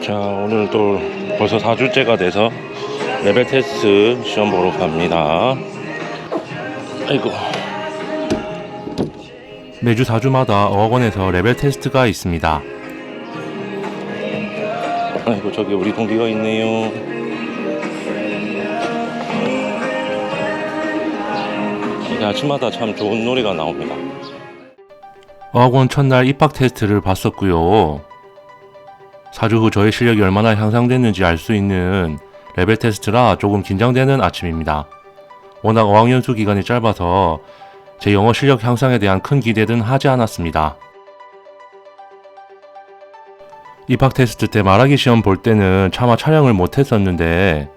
자, 오늘 또 벌써 4주째가 돼서 레벨 테스트 시험 보러 갑니다. 아이고. 매주 4주마다 어학원에서 레벨 테스트가 있습니다. 아이고, 저기 우리 동기가 있네요. 이게 아침마다 참 좋은 노래가 나옵니다. 어학원 첫날 입학 테스트를 봤었고요. 4주 후 저의 실력이 얼마나 향상됐는지 알 수 있는 레벨 테스트라 조금 긴장되는 아침입니다. 워낙 어학연수 기간이 짧아서 제 영어 실력 향상에 대한 큰 기대는 하지 않았습니다. 입학 테스트 때 말하기 시험 볼 때는 차마 촬영을 못했었는데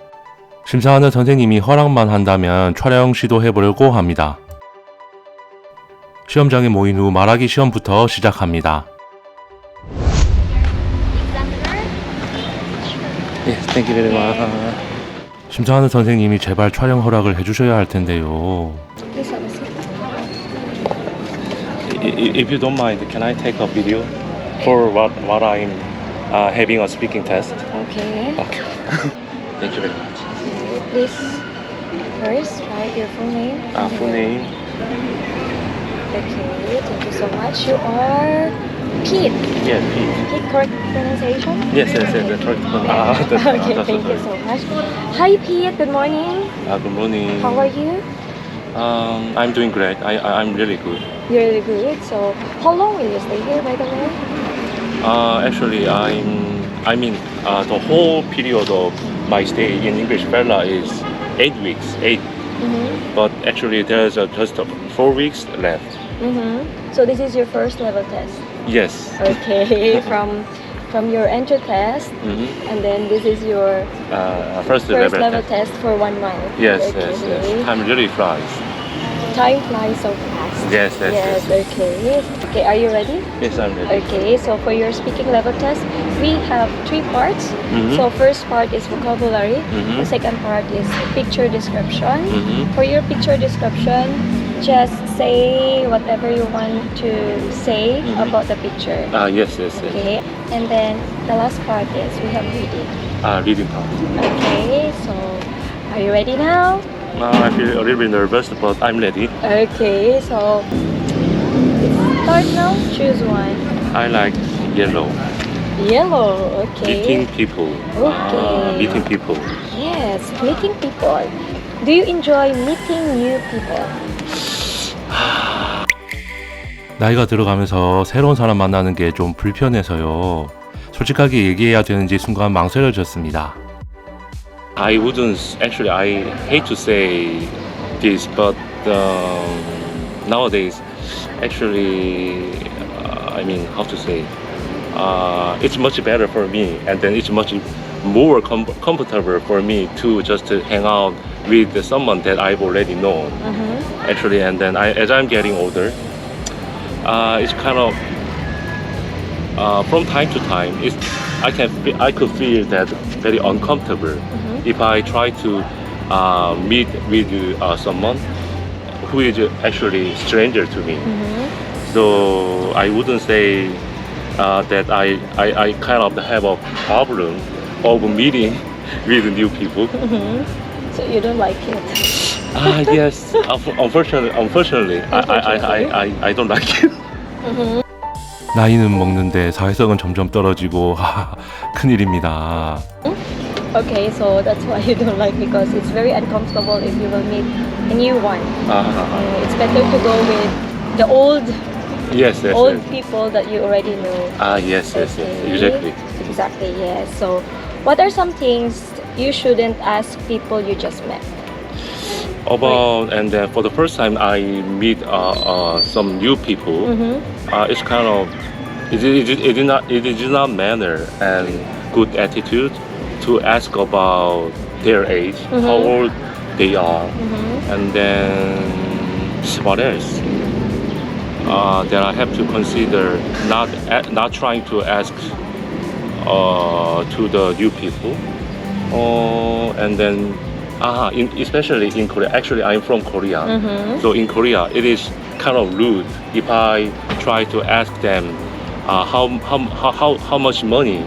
심사하는 선생님이 허락만 한다면 촬영 시도해보려고 합니다. 시험장에 모인 후 말하기 시험부터 시작합니다. Yes, thank you very much. 심사하는 선생님이 제발 촬영 허락을 해주셔야 할 텐데요. If you don't mind, can I take a video for what I'm having a speaking test? Okay. Okay. Thank you very much. Please, first write your full name. Full name. Okay, thank you so much. You are Pete. Yes, Pete. Pete, correct pronunciation? Yes, that's right. Okay, thank you so much. Hi Pete, good morning. Good morning. How are you? I'm doing great. I'm really good. You're really good. So, how long will you stay here, by the way? Actually, I mean, the whole period of my stay in English Villa is 8 weeks. 8. Mm-hmm. But actually, there's just 4 weeks left. Mm-hmm. So this is your first level test. Yes. Okay, from your entry test, Mm-hmm. and then this is your First level test. test for 1 month. Yes, Okay. yes. Time really flies. Time flies so fast. Yes. Okay. Okay, are you ready? Yes, I'm ready. Okay, so for your speaking level test, we have 3 parts. Mhm. So first part is vocabulary. Mhm. The second part is picture description. Mhm. For your picture description, just say whatever you want to say Mhm. about the picture. Yes. Okay, and then the last part is we have reading. Reading part. Okay, so are you ready now? I feel a little bit nervous, but I'm ready. Okay, so start now. Choose one. I like yellow. Yellow. Okay. Meeting people. Okay. Meeting people. Yes, meeting people. Do you enjoy meeting new people? 나이가 들어가면서 새로운 사람 만나는 게 좀 불편해서요. 솔직하게 얘기해야 되는지 순간 망설여졌습니다. I hate to say this, but nowadays, actually, how to say, it's much better for me, and then it's much more comfortable for me to just hang out with someone that I've already known. Mm-hmm. Actually, and then as I'm getting older, it's kind of from time to time, I could feel that very uncomfortable if I try to meet with someone who is actually stranger to me. Mm-hmm. So I wouldn't say that I kind of have a problem of meeting with new people. Mm-hmm. So you don't like it? Yes. Unfortunately, I don't like it. Mm-hmm. 나이는 먹는데 사회성은 점점 떨어지고 큰일입니다. Okay, so that's why you don't like, because it's very uncomfortable if you will meet a new one. It's better to go with the old Yes. people that you already know. Yes. Okay. Exactly, yes. So, what are some things you shouldn't ask people you just met? And then for the first time I meet some new people. Mm-hmm. It's kind of it is not manner and good attitude to ask about their age, how old they are, and then what else? That I have to consider not trying to ask to the new people, and then especially in Korea. Actually, I'm from Korea, so in Korea it is kind of rude if I try to ask them how much money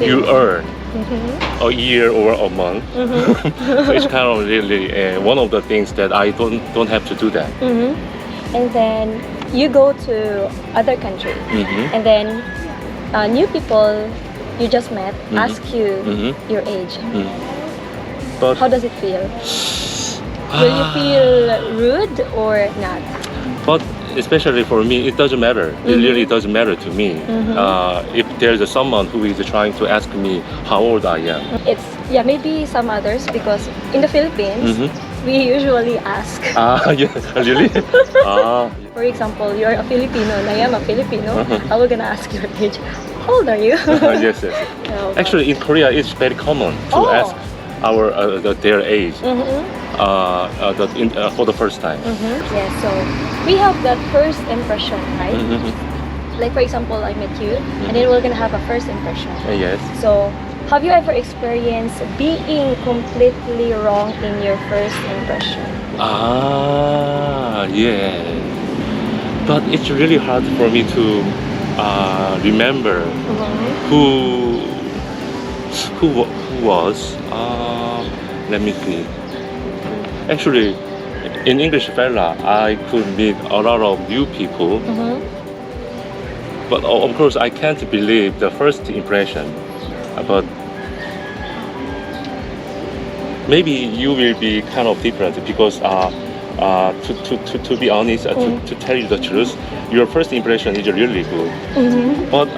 you earn Mm-hmm. a year or a month. So it's kind of really one of the things that I don't have to do that. Mm-hmm. And then you go to other country, Mm-hmm. and then new people you just met ask you Mm-hmm. your age. But How does it feel? Will you feel rude or not? But especially for me, it doesn't matter. It really doesn't matter to me. If there's someone who is trying to ask me how old I am. It's maybe some others, because in the Philippines we usually ask. Yeah, really? For example, you're a Filipino and I am a Filipino. How are we gonna ask your age? How old are you? Yes. Oh, Actually, in Korea, it's very common to Oh. ask their age for the first time. Yeah, so we have that first impression, right? Mm-hmm. Like for example, I met you, and then we're gonna have a first impression. Yes. So, have you ever experienced being completely wrong in your first impression? Yeah. But it's really hard for me to remember who was. Let me see. Actually, in English Fella, I could meet a lot of new people. But of course, I can't believe the first impression. But maybe you will be kind of different because to be honest, to tell you the truth, your first impression is really good. But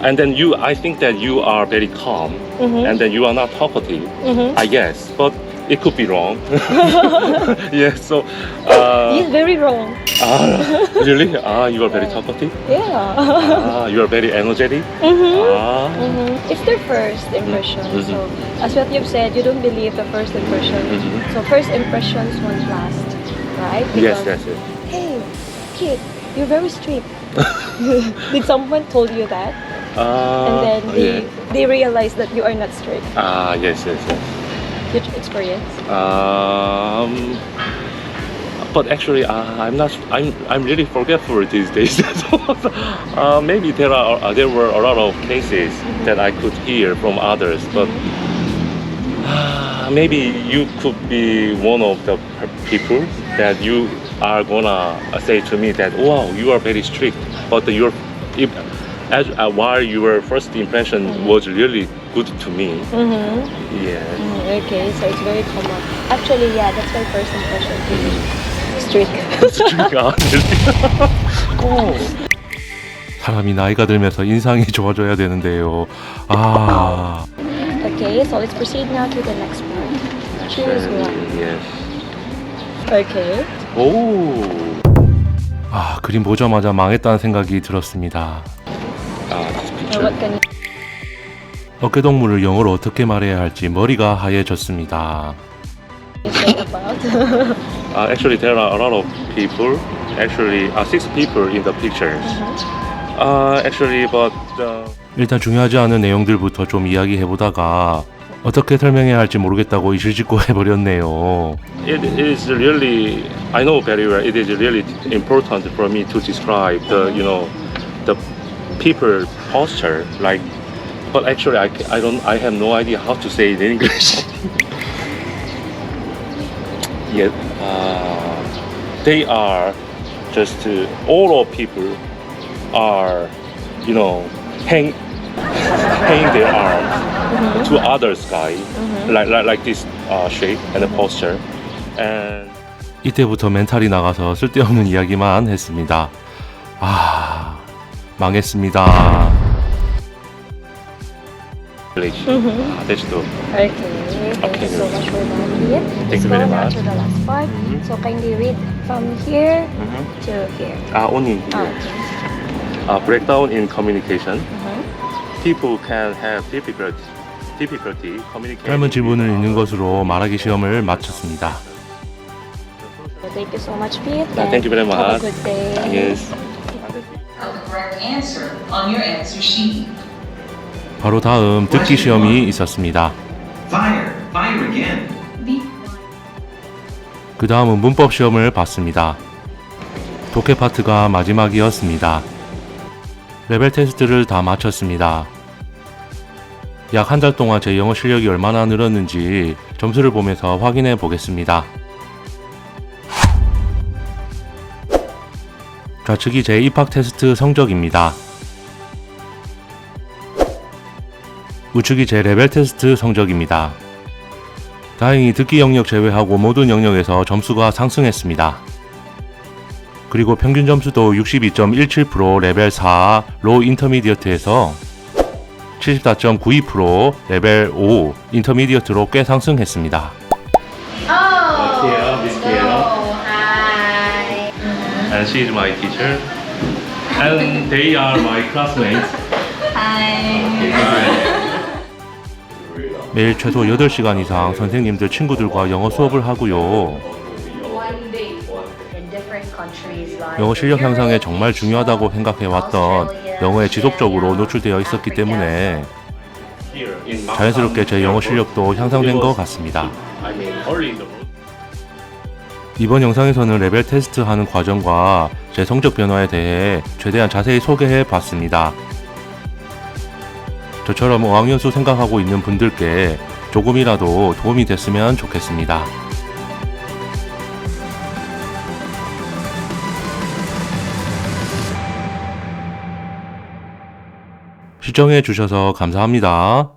and then I think that you are very calm, and then you are not talkative. I guess, but it could be wrong. Yes. So. He's very wrong. Really? You are very talkative. Yeah. You are very energetic. It's their first impression. So, as what you've said, you don't believe the first impression. So, first impressions won't last, right? Yes. Hey, kid, you're very strict. Did someone told you that? And then they realize that you are not strict. Yes. Your experience. But actually, I'm not. I'm really forgetful these days. So, maybe there were a lot of cases that I could hear from others, but maybe you could be one of the people that you are gonna say to me that, wow, you are very strict, but while your first impression was really good to me. Yeah. Okay, so it's very common. Actually, yeah, that's my first impression. Strict. 사람이 나이가 들면서 인상이 좋아져야 되는데요. Okay, so let's proceed now to the next part. Choose one. Yes. Okay. 오. 그림 보자마자 망했다는 생각이 들었습니다. What can you 어깨동무를 영어로 어떻게 말해야 할지 머리가 하얘졌습니다. say about? Actually, there are a lot of people. Actually, 6 people in the pictures. Actually, but 일단 중요하지 않은 내용들부터 좀 이야기해보다가 어떻게 설명해야 할지 모르겠다고 이실 짓고 해버렸네요. It is really, I know very well. It is really important for me to describe the people posture, like. But actually, I have no idea how to say it in English. Yet, they are just all of people are, hang their arms to other sky, like this shape and posture. And 이때부터 멘탈이 나가서 쓸데없는 이야기만 했습니다. 망했습니다. That's true. Okay, thank you so much for that. Thank you very much. To the last part. So kindly read from here to here. Only here. Breakdown in communication. People can have difficulty communicating. 짧은 질문을 읽는 것으로 말하기 시험을 마쳤습니다. Thank you so much, Pete. Thank you very much. Have a good day. Yes. The correct answer on your answer sheet. 바로 다음 듣기 시험이 있었습니다. Fire again. 그 다음은 문법 시험을 봤습니다. 독해 파트가 마지막이었습니다. 레벨 테스트를 다 마쳤습니다. 약 한 달 동안 제 영어 실력이 얼마나 늘었는지 점수를 보면서 확인해 보겠습니다. 좌측이 제 입학 테스트 성적입니다. 우측이 제 레벨 테스트 성적입니다. 다행히 듣기 영역 제외하고 모든 영역에서 점수가 상승했습니다. 그리고 평균 점수도 62.17% 레벨 4 로우 인터미디어트에서 74.92% 레벨 5 인터미디어트로 꽤 상승했습니다. Oh, Miss so, Kiera. hi. And she is my teacher. And they are my classmates. 매일 최소 8시간 이상 선생님들 친구들과 영어 수업을 하고요. One day in different countries like 영어 실력 향상에 정말 중요하다고 생각해왔던 영어에 지속적으로 노출되어 있었기 때문에 자연스럽게 제 영어 실력도 향상된 것 같습니다. 이번 영상에서는 레벨 테스트 하는 과정과 제 성적 변화에 대해 최대한 자세히 소개해 봤습니다. 저처럼 어학연수 생각하고 있는 분들께 조금이라도 도움이 됐으면 좋겠습니다. 시청해 주셔서 감사합니다.